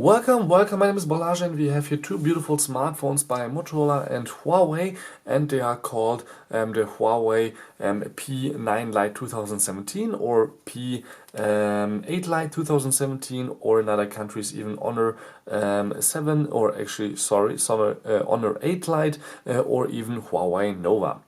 Welcome, my name is Balaj and we have here two beautiful smartphones by Motorola and Huawei, and they are called the Huawei P9 Lite 2017 or P8 Lite 2017, or in other countries even Honor 7, or actually sorry, Honor 8 Lite or even Huawei Nova.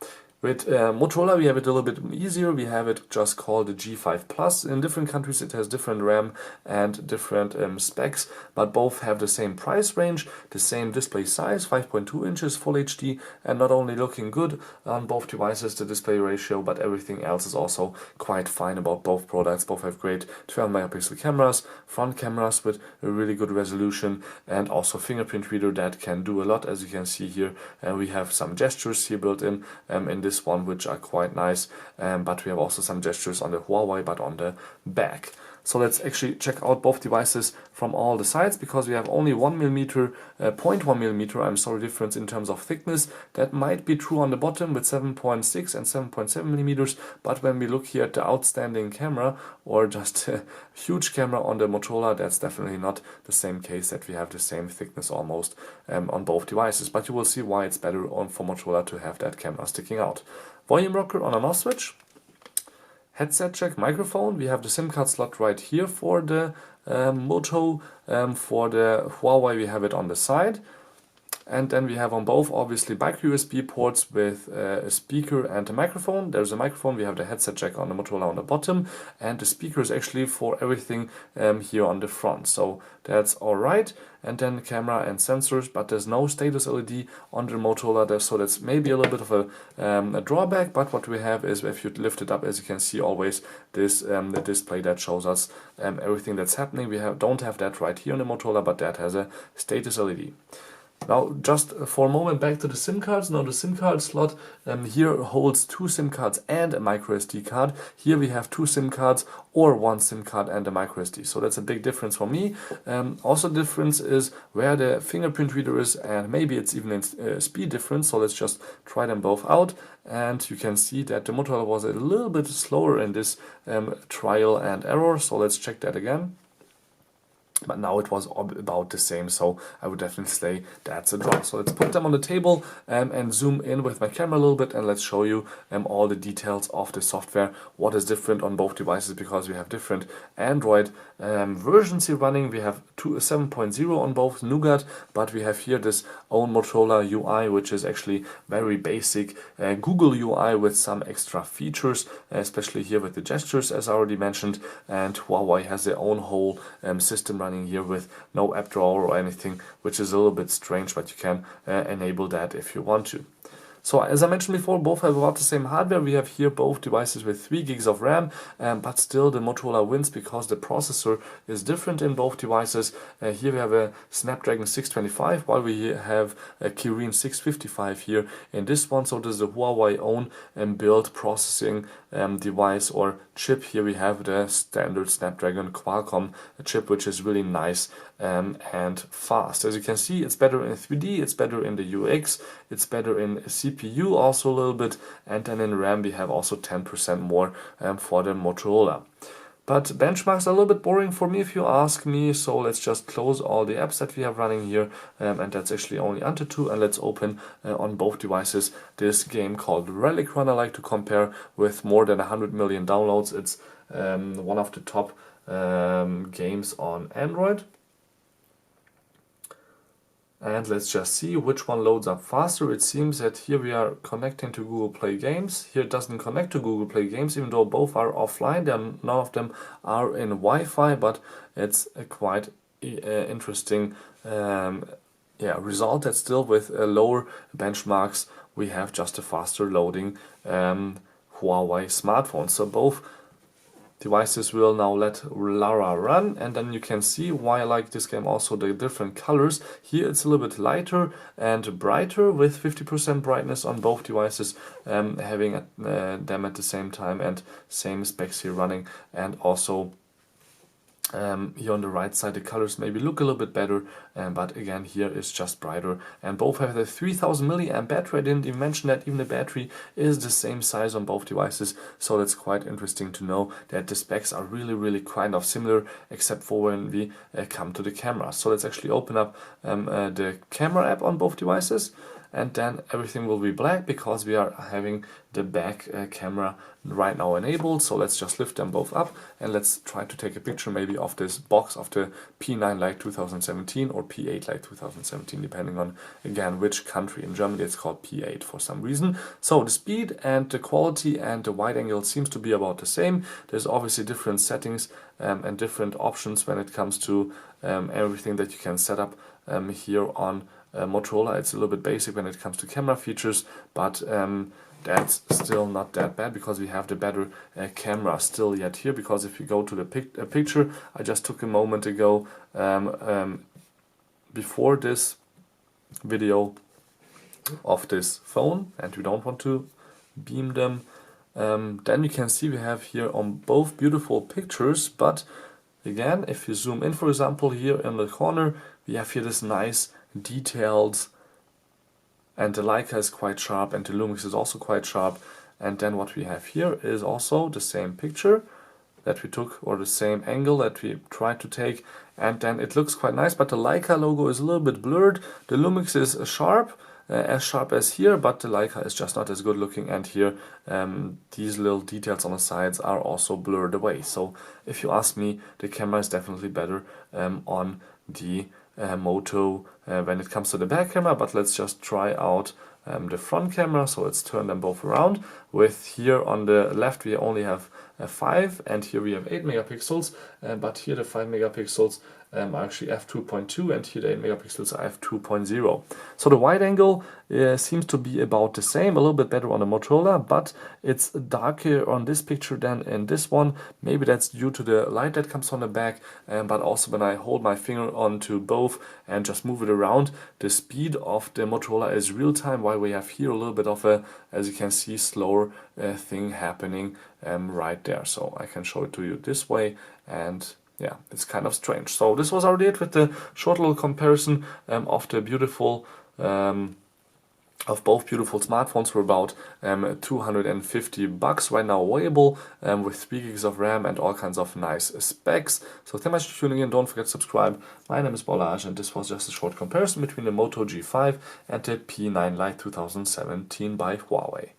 With Motorola we have it a little bit easier. We have it just called the G5 Plus. In different countries it has different RAM and different specs, but both have the same price range, the same display size, 5.2 inches, Full HD, and not only looking good on both devices, the display ratio, but everything else is also quite fine about both products. Both have great 12 megapixel cameras, front cameras with a really good resolution, and also fingerprint reader that can do a lot, as you can see here. We have some gestures here built in this one, which are quite nice, but we have also some gestures on the Huawei but on the back. So let's actually check out both devices from all the sides, because we have only 1 millimeter, 0.1 millimeter, difference in terms of thickness. That might be true on the bottom with 7.6 and 7.7 millimeters, but when we look here at the outstanding camera, or just a huge camera on the Motorola, that's definitely not the same case, that we have the same thickness almost on both devices. But you will see why it's better for Motorola to have that camera sticking out. Volume rocker on an off switch. Headset jack, microphone. We have the SIM card slot right here for the Moto. For the Huawei we have it on the side. And then we have on both obviously micro USB ports with a speaker and a microphone. There's a microphone, we have the headset jack on the Motorola on the bottom, and the speaker is actually for everything here on the front. So that's alright. And then camera and sensors, but there's no status LED on the Motorola there, so that's maybe a little bit of a drawback. But what we have is, if you lift it up, as you can see always, this the display that shows us everything that's happening. We don't have that right here on the Motorola, but that has a status LED. Now, just for a moment, back to the SIM cards. Now, the SIM card slot here holds two SIM cards and a micro SD card. Here we have two SIM cards or one SIM card and a micro SD. So that's a big difference for me. Also, the difference is where the fingerprint reader is, and maybe it's even in speed difference. So let's just try them both out. And you can see that the Motorola was a little bit slower in this trial and error. So let's check that again. But now it was about the same, so I would definitely say that's a draw. So let's put them on the table and zoom in with my camera a little bit, and let's show you all the details of the software, what is different on both devices, because we have different Android versions here running. We have 7.0 on both, Nougat, but we have here this own Motorola UI, which is actually very basic Google UI with some extra features, especially here with the gestures, as I already mentioned. And Huawei has their own whole system running here with no app drawer or anything, which is a little bit strange, but you can enable that if you want to. So as I mentioned before, both have about the same hardware. We have here both devices with 3 gigs of RAM, but still the Motorola wins because the processor is different in both devices. Here we have a Snapdragon 625, while we have a Kirin 655 here in this one. So this is a Huawei own built processing device or chip. Here we have the standard Snapdragon Qualcomm chip, which is really nice and fast. As you can see, it's better in 3D, it's better in the UX, it's better in CPU also a little bit, and then in RAM we have also 10% more for the Motorola. But benchmarks are a little bit boring for me if you ask me, so let's just close all the apps that we have running here, and that's actually only Untitled 2, and let's open on both devices this game called Relic Run. I like to compare with more than 100 million downloads. It's one of the top games on Android. And let's just see which one loads up faster. It seems that here we are connecting to Google Play Games. Here it doesn't connect to Google Play Games, even though both are offline. None of them are in Wi-Fi, but it's a quite interesting result that still with lower benchmarks we have just a faster loading Huawei smartphone. So both devices will now let Lara run, and then you can see why I like this game also, the different colors. Here it's a little bit lighter and brighter with 50% brightness on both devices, having them at the same time and same specs here running, and also Here on the right side the colors maybe look a little bit better, but again here is just brighter, and both have the 3000 milliamp battery. I didn't even mention that even the battery is the same size on both devices, so that's quite interesting to know that the specs are really kind of similar, except for when we come to the camera. So let's actually open up the camera app on both devices, and then everything will be black because we are having the back camera right now enabled. So let's just lift them both up and let's try to take a picture maybe of this box of the P9 Lite 2017 or P8 Lite 2017, depending on again which country. In Germany it's called P8 for some reason. So the speed and the quality and the wide angle seems to be about the same. There's obviously different settings and different options when it comes to everything that you can set up here on Motorola. It's a little bit basic when it comes to camera features, but that's still not that bad because we have the better camera still yet here. Because if you go to the picture I just took a moment ago before this video of this phone, and we don't want to beam them, then you can see we have here on both beautiful pictures. But again, if you zoom in, for example, here in the corner, we have here this nice detailed, and the Leica is quite sharp and the Lumix is also quite sharp. And then what we have here is also the same picture that we took, or the same angle that we tried to take, and then it looks quite nice, but the Leica logo is a little bit blurred. The Lumix is sharp as here, but the Leica is just not as good looking, and here these little details on the sides are also blurred away. So if you ask me, the camera is definitely better on the Moto when it comes to the back camera. But let's just try out the front camera. So let's turn them both around. With here on the left we only have 5, and here we have 8 megapixels, but here the 5 megapixels are actually f2.2, and here the 8 megapixels are f2.0. So the wide angle seems to be about the same, a little bit better on the Motorola, but it's darker on this picture than in this one. Maybe that's due to the light that comes on the back, but also when I hold my finger onto both and just move it around, the speed of the Motorola is real time, while we have here a little bit of a, as you can see, slower thing happening right there. So I can show it to you this way, and yeah, it's kind of strange. So this was already it with the short little comparison of the beautiful of both beautiful smartphones for about $250 right now available, with 3 gigs of RAM and all kinds of nice specs. So thank you much for tuning in. Don't forget to subscribe. My name is Bolaj, and this was just a short comparison between the Moto G5 and the P9 Lite 2017 by Huawei.